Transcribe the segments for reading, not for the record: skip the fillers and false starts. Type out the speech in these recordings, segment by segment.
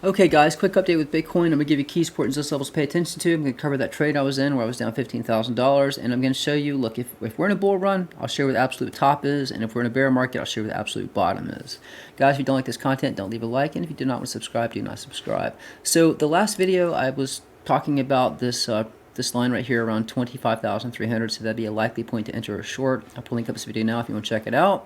Okay guys, quick update with Bitcoin. I'm going to give you key support and resistance levels to pay attention to. I'm going to cover that trade I was in where I was down $15,000, and I'm going to show you, look, if we're in a bull run, I'll share where the absolute top is, and if we're in a bear market, I'll share where the absolute bottom is. Guys, if you don't like this content, don't leave a like, and if you do not want to subscribe, do not subscribe. So the last video I was talking about this this line right here around 25,300, so that'd be a likely point to enter a short. I'll put a link up this video now if you want to check it out.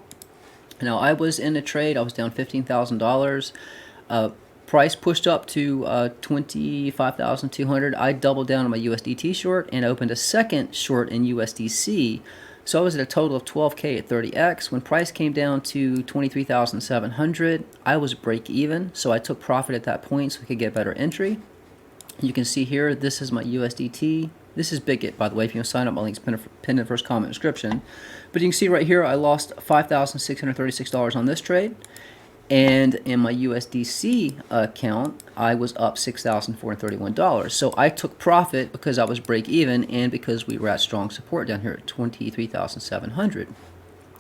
Now I was in a trade, I was down $15,000. Price pushed up to 25,200. I doubled down on my USDT short and opened a second short in USDC. So I was at a total of 12K at 30X. When price came down to 23,700, I was break even. So I took profit at that point so I could get better entry. You can see here, this is my USDT. This is Bigot, by the way. If you want to sign up, my link's pinned in the first comment description. But you can see right here, I lost $5,636 on this trade. And in my USDC account, I was up $6,431. So I took profit because I was break even and because we were at strong support down here at 23,700.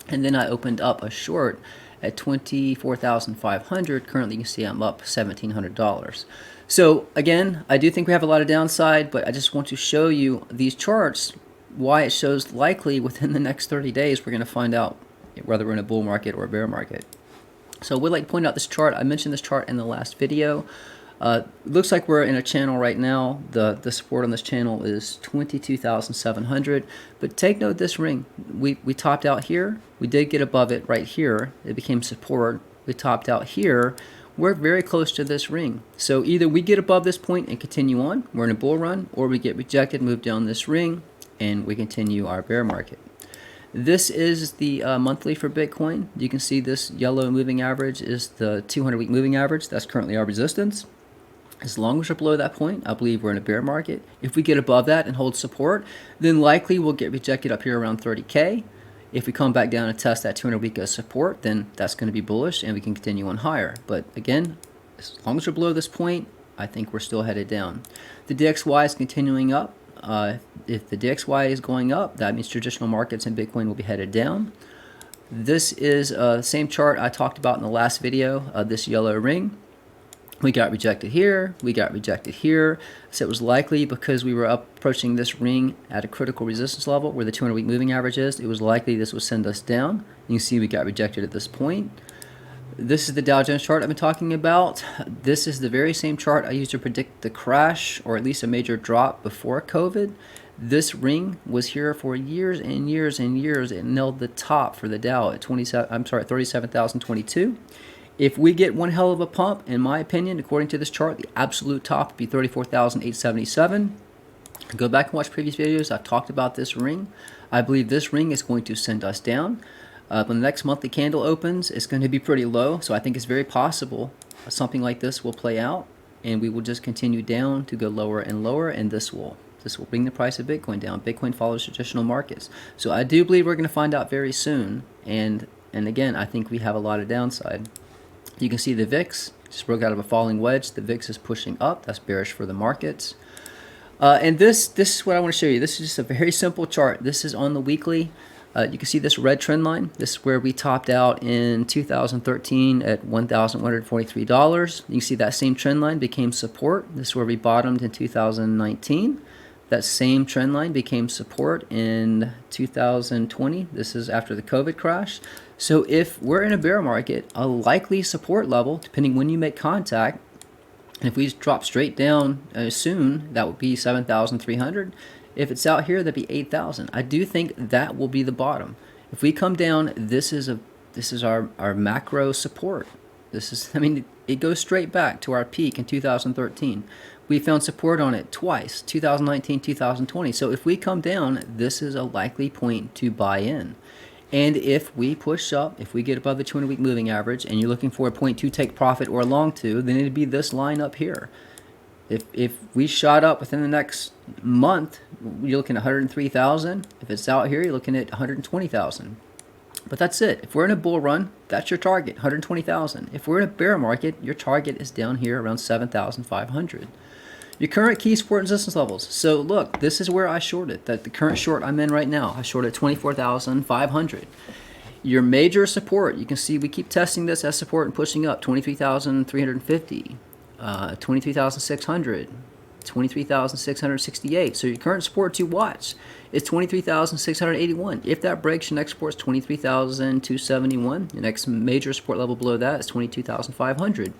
And then I opened up a short at 24,500. Currently, you can see I'm up $1,700. So again, I do think we have a lot of downside, but I just want to show you these charts, why it shows likely within the next 30 days we're going to find out whether we're in a bull market or a bear market. So I would like to point out this chart. I mentioned this chart in the last video. It looks like we're in a channel right now. The support on this channel is 22,700. But take note of this ring. We topped out here. We did get above it right here. It became support. We topped out here. We're very close to this ring. So either we get above this point and continue on, we're in a bull run, or we get rejected, move down this ring, and we continue our bear market. This is the monthly for Bitcoin. You can see this yellow moving average is the 200-week moving average. That's currently our resistance. As long as we're below that point, I believe we're in a bear market. If we get above that and hold support, then likely we'll get rejected up here around 30K. If we come back down and test that 200-week as support, then that's going to be bullish and we can continue on higher. But again, as long as we're below this point, I think we're still headed down. The DXY is continuing up. If the DXY is going up, that means traditional markets and Bitcoin will be headed down. This is the same chart I talked about in the last video, this yellow ring. We got rejected here, we got rejected here. So it was likely because we were approaching this ring at a critical resistance level where the 200-week moving average is, it was likely this would send us down. You can see we got rejected at this point. This is the Dow Jones chart I've been talking about. This is the very same chart I used to predict the crash or at least a major drop before COVID. This ring was here for years and years and years. It nailed the top for the Dow at 37,022. If we get one hell of a pump, in my opinion, according to this chart, the absolute top would be 34,877. Go back and watch previous videos. I've talked about this ring. I believe this ring is going to send us down. When the next monthly candle opens, it's going to be pretty low, so I think it's very possible something like this will play out, and we will just continue down to go lower and lower, and this will bring the price of Bitcoin down. Bitcoin follows traditional markets, so I do believe we're going to find out very soon, and again, I think we have a lot of downside. You can see the VIX just broke out of a falling wedge. The VIX is pushing up. That's bearish for the markets. And this is what I want to show you. This is just a very simple chart. This is on the weekly. You can see this red trend line. This is where we topped out in 2013 at $1,143. You can see that same trend line became support. This is where we bottomed in 2019. That same trend line became support in 2020. This is after the COVID crash. So if we're in a bear market, a likely support level, depending when you make contact, and if we drop straight down soon, that would be 7,300. If it's out here, that'd be 8,000. I do think that will be the bottom. If we come down, this is our macro support. It goes straight back to our peak in 2013. We found support on it twice, 2019, 2020. So if we come down, this is a likely point to buy in. And if we push up, if we get above the 200-week moving average, and you're looking for a point to take profit or a long to, then it'd be this line up here. If we shot up within the next month, you're looking at 103,000. If it's out here, you're looking at 120,000. But that's it. If we're in a bull run, that's your target, 120,000. If we're in a bear market, your target is down here around 7,500. Your current key support and resistance levels. So look, this is where I shorted. The current short I'm in right now, I shorted 24,500. Your major support, you can see we keep testing this as support and pushing up, 23,350. 23,600, 23,668. So your current support to watch is 23,681. If that breaks, your next support is 23,271. Your next major support level below that is 22,500.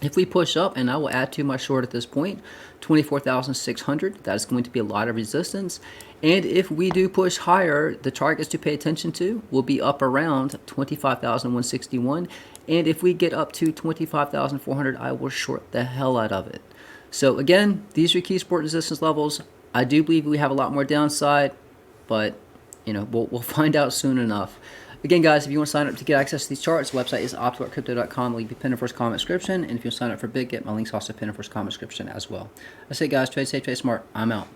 If we push up, and I will add to my short at this point, 24,600, that is going to be a lot of resistance. And if we do push higher, the targets to pay attention to will be up around 25,161. And if we get up to 25,400, I will short the hell out of it. So again, these are key support resistance levels. I do believe we have a lot more downside, but we'll find out soon enough. Again, guys, if you want to sign up to get access to these charts, the website is optimalcrypto.com. Leave your pin in the first comment description. And if you sign up for BitGet, my link's also pinned in the first comment description as well. I say, guys, trade safe, trade smart. I'm out.